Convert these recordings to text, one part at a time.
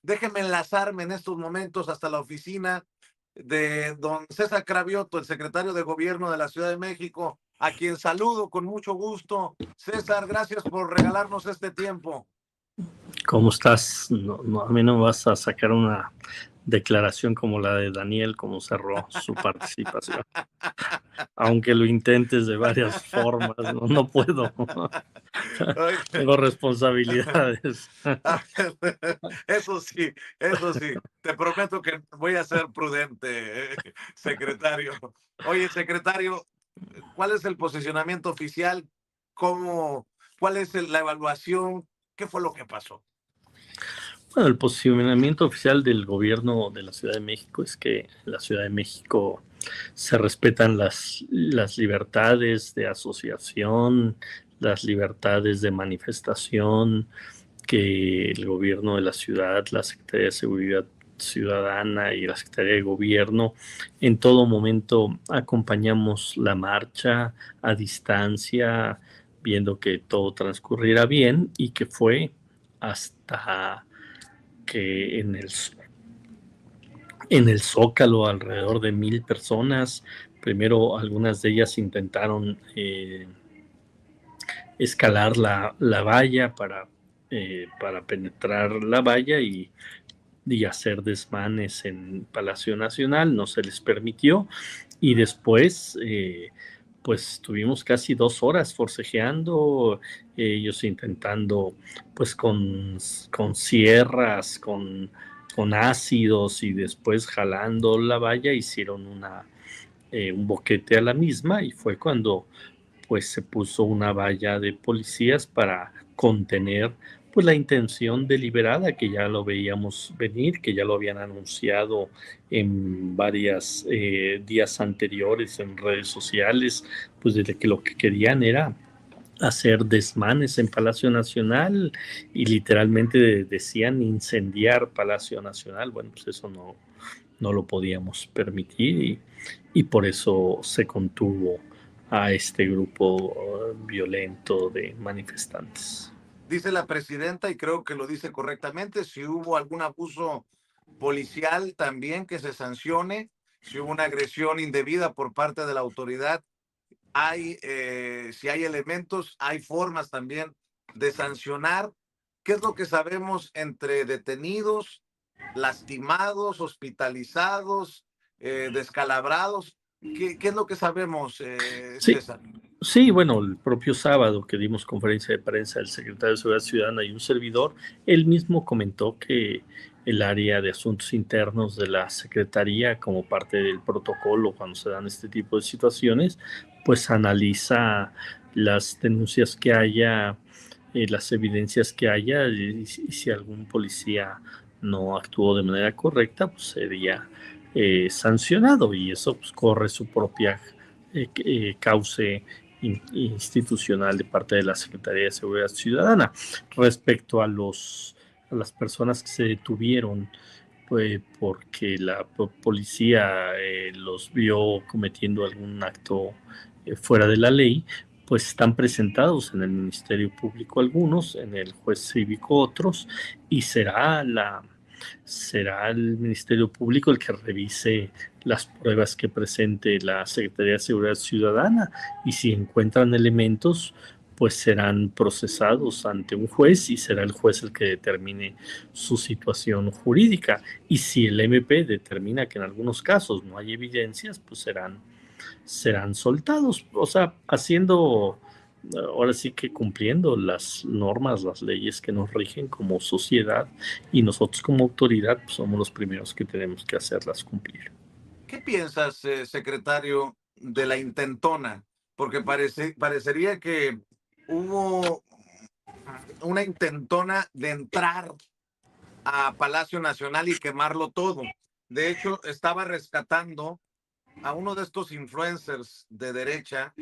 Déjeme enlazarme en estos momentos hasta la oficina de don César Cravioto, el secretario de Gobierno de la Ciudad de México, a quien saludo con mucho gusto. César, gracias por regalarnos este tiempo. ¿Cómo estás? A mí no me vas a sacar una declaración como la de Daniel, como cerró su participación. Aunque lo intentes de varias formas, no puedo. Oye, Tengo responsabilidades. eso sí, te prometo que voy a ser prudente, secretario. Oye, secretario, ¿cuál es el posicionamiento oficial? ¿Cómo, cuál es la evaluación? ¿Qué fue lo que pasó? Bueno, el posicionamiento oficial del gobierno de la Ciudad de México es que en la Ciudad de México se respetan las libertades de asociación, las libertades de manifestación, que el gobierno de la ciudad, la Secretaría de Seguridad Ciudadana y la Secretaría de Gobierno en todo momento acompañamos la marcha a distancia, viendo que todo transcurriera bien y que fue hasta que en el Zócalo alrededor de 1,000 personas. Primero algunas de ellas intentaron escalar la valla para penetrar la valla y hacer desmanes en Palacio Nacional, no se les permitió, y después pues tuvimos casi 2 horas forcejeando, ellos intentando pues con sierras, con ácidos y después jalando la valla hicieron un boquete a la misma y fue cuando pues se puso una valla de policías para contener pues la intención deliberada que ya lo veíamos venir, que ya lo habían anunciado en varios días anteriores en redes sociales, pues desde que lo que querían era hacer desmanes en Palacio Nacional y literalmente decían incendiar Palacio Nacional. Bueno, pues eso no lo podíamos permitir y por eso se contuvo a este grupo violento de manifestantes. Dice la presidenta, y creo que lo dice correctamente, si hubo algún abuso policial también que se sancione, si hubo una agresión indebida por parte de la autoridad, si hay elementos, hay formas también de sancionar. ¿Qué es lo que sabemos entre detenidos, lastimados, hospitalizados, descalabrados? ¿Qué es lo que sabemos, Sí, César? sí, bueno, el propio sábado que dimos conferencia de prensa del secretario de Seguridad Ciudadana y un servidor, él mismo comentó que el área de asuntos internos de la Secretaría, como parte del protocolo cuando se dan este tipo de situaciones, pues analiza las denuncias que haya, las evidencias que haya, y si algún policía no actuó de manera correcta, pues sería sancionado y eso pues, corre su propia cauce institucional de parte de la Secretaría de Seguridad Ciudadana. Respecto a las personas que se detuvieron porque la policía los vio cometiendo algún acto fuera de la ley, pues están presentados en el Ministerio Público algunos, en el juez cívico otros, y será el Ministerio Público el que revise las pruebas que presente la Secretaría de Seguridad Ciudadana y si encuentran elementos, pues serán procesados ante un juez y será el juez el que determine su situación jurídica. Y si el MP determina que en algunos casos no hay evidencias, pues serán soltados, o sea, haciendo, ahora sí que cumpliendo las normas, las leyes que nos rigen como sociedad y nosotros como autoridad pues somos los primeros que tenemos que hacerlas cumplir. ¿Qué piensas, secretario, de la intentona? Porque parecería que hubo una intentona de entrar a Palacio Nacional y quemarlo todo. De hecho, estaba rescatando a uno de estos influencers de derecha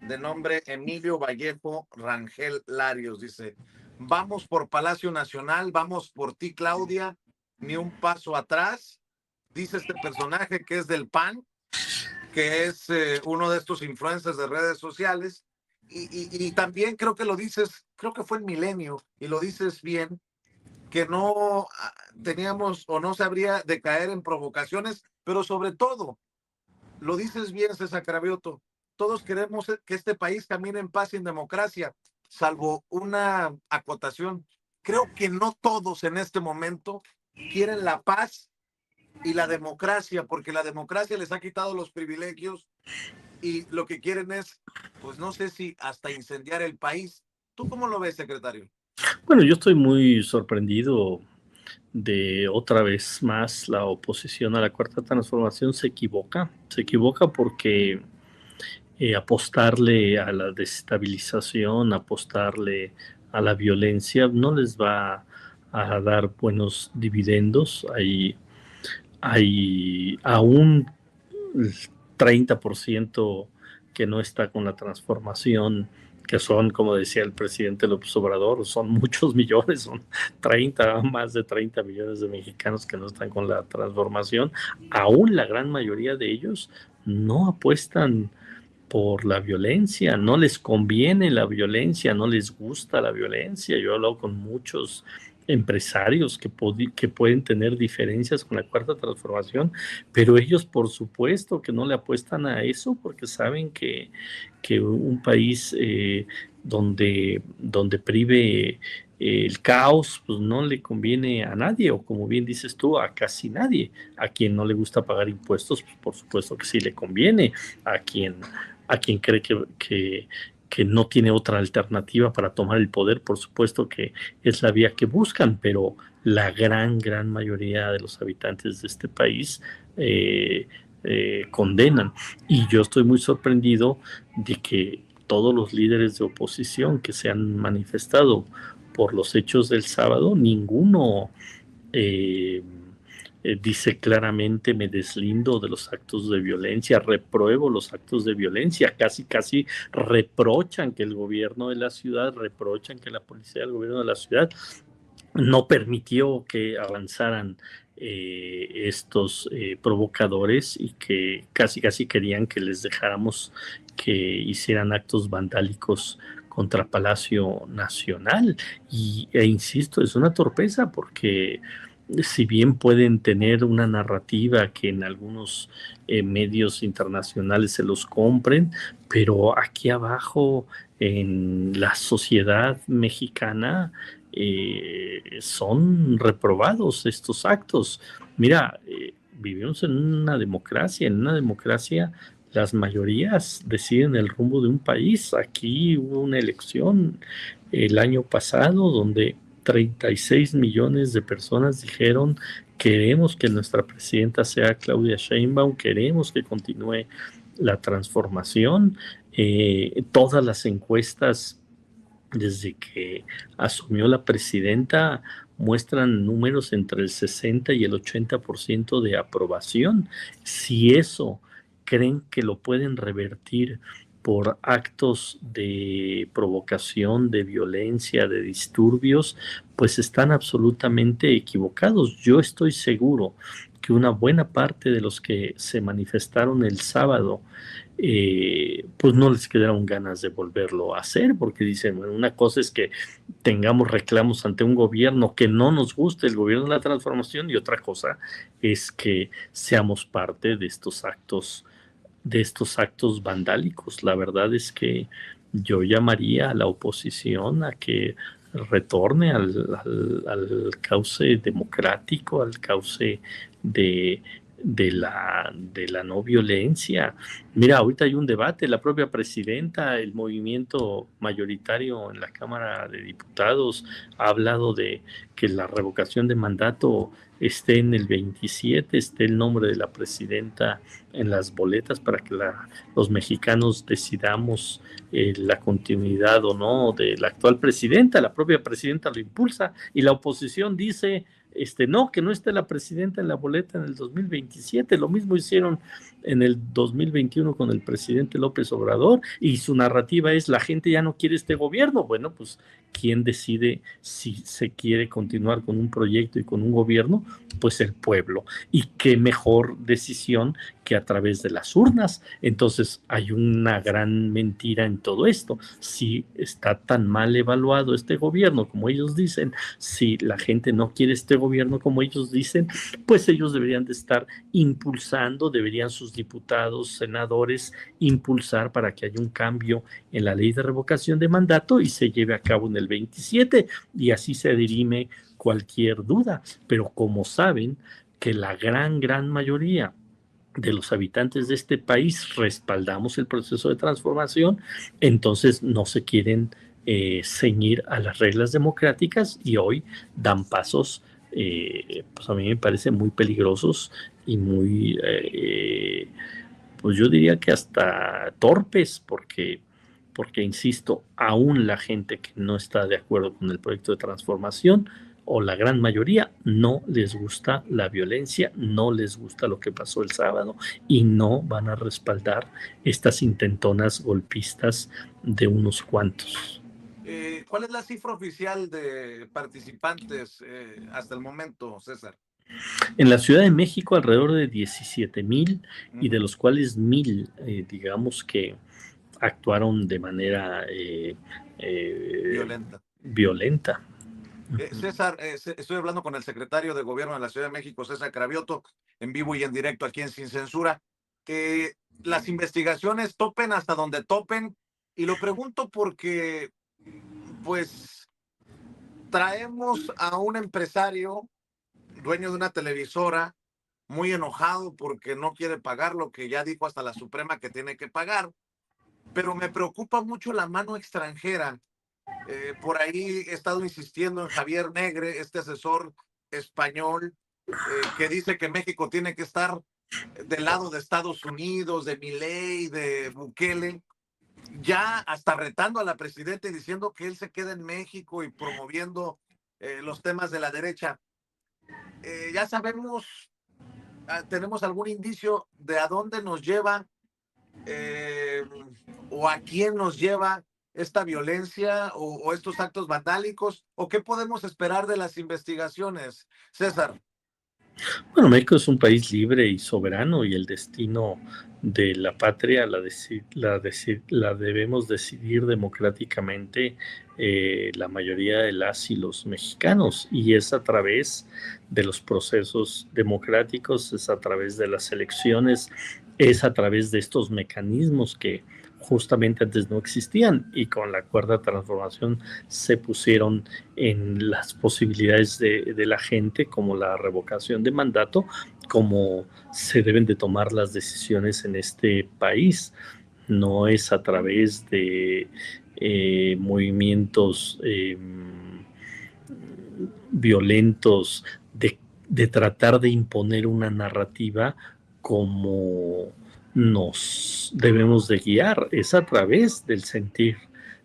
de nombre Emilio Vallejo Rangel Larios. Dice, vamos por Palacio Nacional, vamos por ti, Claudia, ni un paso atrás. Dice este personaje que es del PAN, que es uno de estos influencers de redes sociales. Y también creo que lo dices, creo que fue el Milenio, y lo dices bien, que no teníamos o no se habría de caer en provocaciones, pero sobre todo, lo dices bien, César Cravioto, todos queremos que este país camine en paz y en democracia, salvo una acotación. Creo que no todos en este momento quieren la paz y la democracia, porque la democracia les ha quitado los privilegios y lo que quieren es, pues no sé si hasta incendiar el país. ¿Tú cómo lo ves, secretario? Bueno, yo estoy muy sorprendido de otra vez más la oposición a la Cuarta Transformación se equivoca porque apostarle a la desestabilización, apostarle a la violencia, no les va a dar buenos dividendos. Hay aún el 30% que no está con la transformación, que son, como decía el presidente López Obrador, son muchos millones, son 30, más de 30 millones de mexicanos que no están con la transformación. Aún la gran mayoría de ellos no apuestan por la violencia, no les conviene la violencia, no les gusta la violencia. Yo he hablado con muchos empresarios que pueden tener diferencias con la Cuarta Transformación, pero ellos por supuesto que no le apuestan a eso porque saben que un país donde prive el caos, pues no le conviene a nadie, o como bien dices tú, a casi nadie. A quien no le gusta pagar impuestos, pues por supuesto que sí le conviene. A quien cree que no tiene otra alternativa para tomar el poder, por supuesto que es la vía que buscan, pero la gran mayoría de los habitantes de este país condenan. Y yo estoy muy sorprendido de que todos los líderes de oposición que se han manifestado por los hechos del sábado, ninguno dice claramente: me deslindo de los actos de violencia, repruebo los actos de violencia. Casi reprochan que el gobierno de la ciudad, reprochan que la policía del gobierno de la ciudad no permitió que avanzaran estos provocadores, y que casi querían que les dejáramos que hicieran actos vandálicos contra Palacio Nacional. E insisto, es una torpeza porque si bien pueden tener una narrativa que en algunos medios internacionales se los compren, pero aquí abajo en la sociedad mexicana son reprobados estos actos. Mira, vivimos en una democracia las mayorías deciden el rumbo de un país. Aquí hubo una elección el año pasado donde 36 millones de personas dijeron: queremos que nuestra presidenta sea Claudia Sheinbaum, queremos que continúe la transformación. Todas las encuestas desde que asumió la presidenta muestran números entre el 60 y el 80% de aprobación. Si eso creen que lo pueden revertir por actos de provocación, de violencia, de disturbios, pues están absolutamente equivocados. Yo estoy seguro que una buena parte de los que se manifestaron el sábado, pues no les quedaron ganas de volverlo a hacer, porque dicen: bueno, una cosa es que tengamos reclamos ante un gobierno que no nos guste, el gobierno de la transformación, y otra cosa es que seamos parte de estos actos vandálicos. La verdad es que yo llamaría a la oposición a que retorne al cauce democrático, al cauce de, de la no violencia. Mira, ahorita hay un debate, la propia presidenta, el movimiento mayoritario en la Cámara de Diputados ha hablado de que la revocación de mandato esté en el 27, esté el nombre de la presidenta en las boletas para que los mexicanos decidamos la continuidad o no de la actual presidenta. La propia presidenta lo impulsa y la oposición dice: no, que no esté la presidenta en la boleta en el 2027, lo mismo hicieron en el 2021 con el presidente López Obrador, y su narrativa es: la gente ya no quiere este gobierno. Bueno, pues ¿quién decide si se quiere continuar con un proyecto y con un gobierno? Pues el pueblo. Y qué mejor decisión que a través de las urnas. Entonces hay una gran mentira en todo esto. Si está tan mal evaluado este gobierno como ellos dicen, si la gente no quiere este gobierno como ellos dicen, pues ellos deberían de estar impulsando, deberían sus diputados, senadores, impulsar para que haya un cambio en la ley de revocación de mandato y se lleve a cabo en el 27, y así se dirime cualquier duda. Pero como saben que la gran mayoría de los habitantes de este país respaldamos el proceso de transformación, entonces no se quieren ceñir a las reglas democráticas, y hoy dan pasos, pues a mí me parece muy peligrosos y muy, pues yo diría que hasta torpes, porque insisto, aún la gente que no está de acuerdo con el proyecto de transformación, o la gran mayoría, no les gusta la violencia, no les gusta lo que pasó el sábado, y no van a respaldar estas intentonas golpistas de unos cuantos. ¿Cuál es la cifra oficial de participantes hasta el momento, César? En la Ciudad de México alrededor de 17,000, y de Ujú. los cuales 1,000, digamos que actuaron de manera Violenta. violenta. César, estoy hablando con el secretario de Gobierno de la Ciudad de México, César Cravioto, en vivo y en directo aquí en Sin Censura. Que las investigaciones topen hasta donde topen, y lo pregunto porque, pues, traemos a un empresario, dueño de una televisora, muy enojado porque no quiere pagar lo que ya dijo hasta la Suprema que tiene que pagar, pero me preocupa mucho la mano extranjera. Por ahí he estado insistiendo en Javier Negre, este asesor español, que dice que México tiene que estar del lado de Estados Unidos, de Milei, de Bukele, ya hasta retando a la presidenta y diciendo que él se queda en México y promoviendo los temas de la derecha. Ya sabemos, tenemos algún indicio de a dónde nos lleva, eh, o a quién nos lleva esta violencia o estos actos vandálicos, o qué podemos esperar de las investigaciones, César. Bueno, México es un país libre y soberano, y el destino de la patria la debemos decidir democráticamente, la mayoría de las y los mexicanos, y es a través de los procesos democráticos, es a través de las elecciones, es a través de estos mecanismos que justamente antes no existían, y con la cuarta transformación se pusieron en las posibilidades de la gente, como la revocación de mandato, como se deben de tomar las decisiones en este país. No es a través de movimientos violentos, de tratar de imponer una narrativa como nos debemos de guiar, es a través del sentir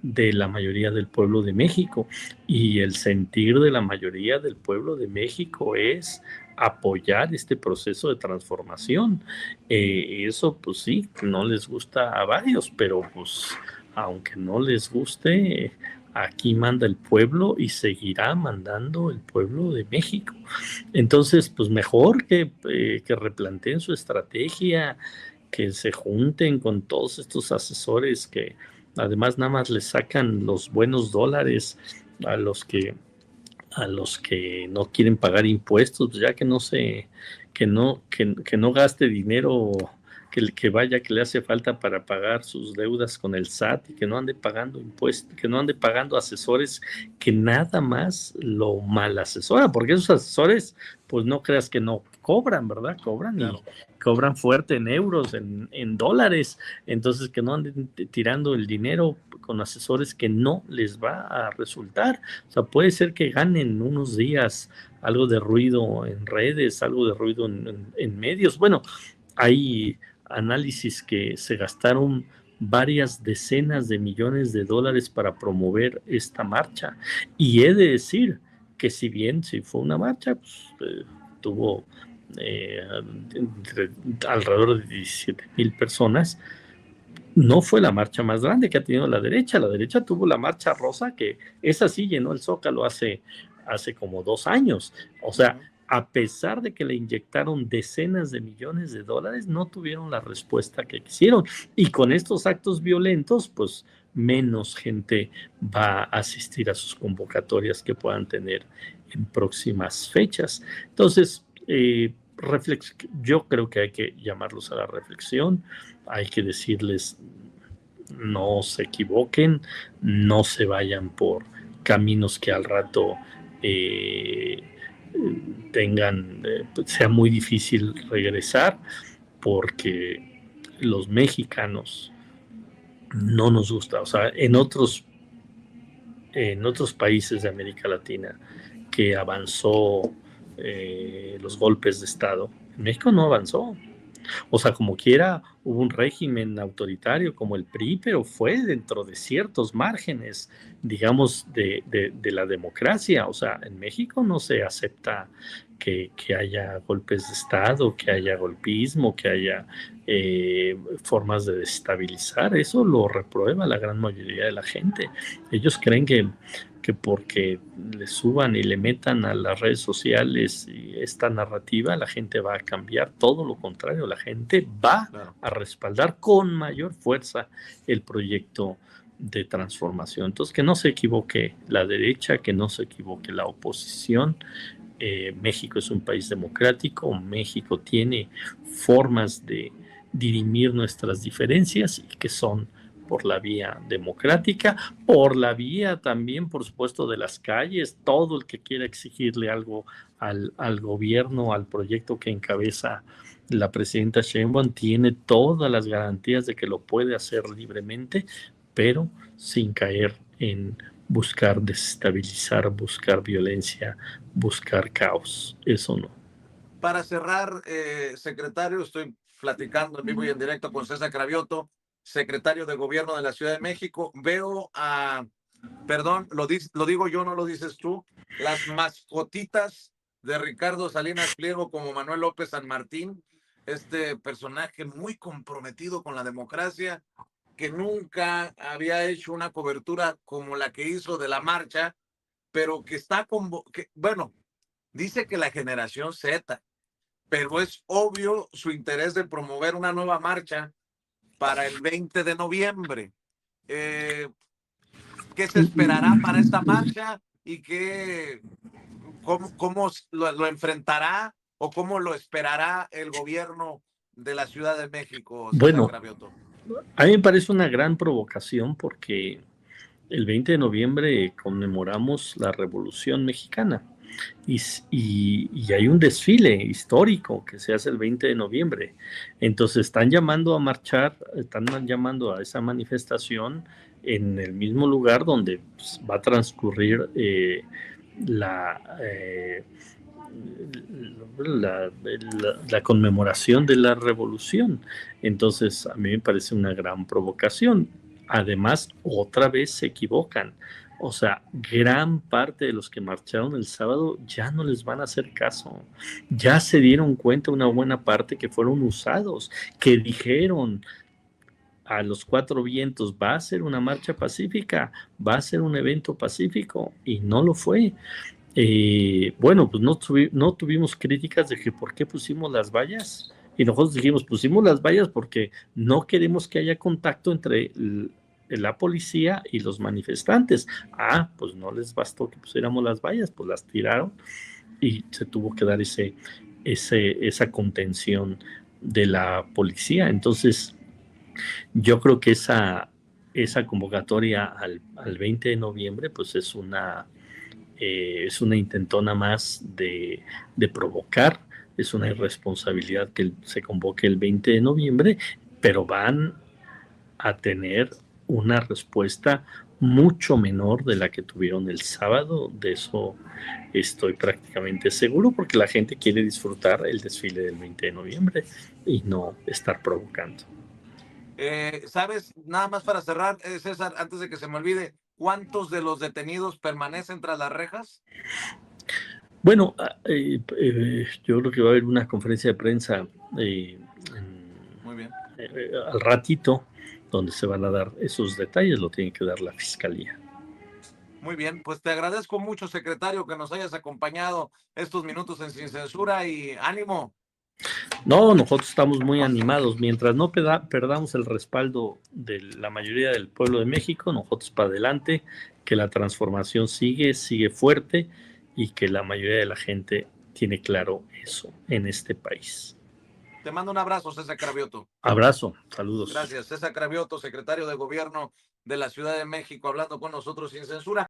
de la mayoría del pueblo de México, y el sentir de la mayoría del pueblo de México es apoyar este proceso de transformación. Eso pues sí, no les gusta a varios, pero pues aunque no les guste, aquí manda el pueblo y seguirá mandando el pueblo de México. Entonces, pues mejor que replanteen su estrategia, que se junten con todos estos asesores que además nada más les sacan los buenos dólares a los que no quieren pagar impuestos, pues ya que no se, que no gaste dinero, que vaya, que le hace falta para pagar sus deudas con el SAT, y que no ande pagando impuestos, que no ande pagando asesores que nada más lo mal asesora, porque esos asesores, pues no creas que no cobran, ¿verdad? Cobran, y Claro. cobran fuerte en euros, en dólares. Entonces, que no anden tirando el dinero con asesores que no les va a resultar. O sea, puede ser que ganen unos días algo de ruido en redes, algo de ruido en medios. Bueno, hay análisis que se gastaron varias decenas de millones de dólares para promover esta marcha. Y he de decir que si bien sí fue una marcha, pues, tuvo alrededor de 17,000 personas. No fue la marcha más grande que ha tenido la derecha. La derecha tuvo la marcha rosa, que esa sí llenó el Zócalo hace como 2 años. O sea, a pesar de que le inyectaron decenas de millones de dólares, no tuvieron la respuesta que quisieron. Y con estos actos violentos, pues menos gente va a asistir a sus convocatorias que puedan tener en próximas fechas. Entonces, yo creo que hay que llamarlos a la reflexión, hay que decirles no se equivoquen, no se vayan por caminos que al rato sea muy difícil regresar, porque los mexicanos no nos gusta. O sea, en otros países de América Latina que avanzó los golpes de Estado, en México no avanzó. O sea, como quiera, hubo un régimen autoritario como el PRI, pero fue dentro de ciertos márgenes, digamos, de la democracia. O sea, en México no se acepta que haya golpes de Estado, que haya golpismo, que haya formas de desestabilizar. Eso lo reprueba la gran mayoría de la gente. Ellos creen que porque le suban y le metan a las redes sociales y esta narrativa, la gente va a cambiar. Todo lo contrario, la gente va a respaldar con mayor fuerza el proyecto de transformación. Entonces, que no se equivoque la derecha, que no se equivoque la oposición. México es un país democrático, México tiene formas de dirimir nuestras diferencias y que son por la vía democrática, por la vía también, por supuesto, de las calles. Todo el que quiera exigirle algo al gobierno, al proyecto que encabeza la presidenta Sheinbaum, tiene todas las garantías de que lo puede hacer libremente, pero sin caer en buscar desestabilizar, buscar violencia, buscar caos. Eso no. Para cerrar, secretario, estoy platicando en vivo y en directo con César Cravioto, secretario de Gobierno de la Ciudad de México. Veo a, perdón, lo digo yo, no lo dices tú, las mascotitas de Ricardo Salinas Pliego como Manuel López San Martín, este personaje muy comprometido con la democracia, que nunca había hecho una cobertura como la que hizo de la marcha, pero que está bueno, dice que la generación Z, pero es obvio su interés de promover una nueva marcha para el 20 de noviembre. ¿Qué se esperará para esta marcha y cómo lo enfrentará o cómo lo esperará el gobierno de la Ciudad de México, César Bueno, Cravioto? a mí me parece una gran provocación porque el 20 de noviembre conmemoramos la Revolución Mexicana y hay un desfile histórico que se hace el 20 de noviembre. Entonces están llamando a marchar, están llamando a esa manifestación en el mismo lugar donde pues, va a transcurrir la, eh, la conmemoración de la revolución. Entonces, a mí me parece una gran provocación. Además, otra vez se equivocan. O sea, gran parte de los que marcharon el sábado ya no les van a hacer caso. Ya se dieron cuenta una buena parte que fueron usados, que dijeron a los cuatro vientos, va a ser una marcha pacífica, va a ser un evento pacífico, y no lo fue. Bueno, pues no tuvimos críticas de que por qué pusimos las vallas. Y nosotros dijimos, pusimos las vallas porque no queremos que haya contacto entre la policía y los manifestantes. Pues no les bastó que pusiéramos las vallas, pues las tiraron y se tuvo que dar esa contención de la policía. Entonces, yo creo que esa convocatoria al 20 de noviembre, pues es una intentona más de provocar, es una irresponsabilidad que se convoque el 20 de noviembre, pero van a tener una respuesta mucho menor de la que tuvieron el sábado. De eso estoy prácticamente seguro, porque la gente quiere disfrutar el desfile del 20 de noviembre y no estar provocando. ¿Sabes? Nada más para cerrar, César, antes de que se me olvide, ¿cuántos de los detenidos permanecen tras las rejas? Bueno, yo creo que va a haber una conferencia de prensa Muy bien. al ratito, donde se van a dar esos detalles, lo tiene que dar la fiscalía. Muy bien, pues te agradezco mucho, secretario, que nos hayas acompañado estos minutos en Sin Censura y ánimo. No, nosotros estamos muy animados. Mientras no perdamos el respaldo de la mayoría del pueblo de México, nosotros para adelante, que la transformación sigue fuerte y que la mayoría de la gente tiene claro eso en este país. Te mando un abrazo, César Cravioto. Abrazo, saludos. Gracias, César Cravioto, secretario de Gobierno de la Ciudad de México, hablando con nosotros sin censura.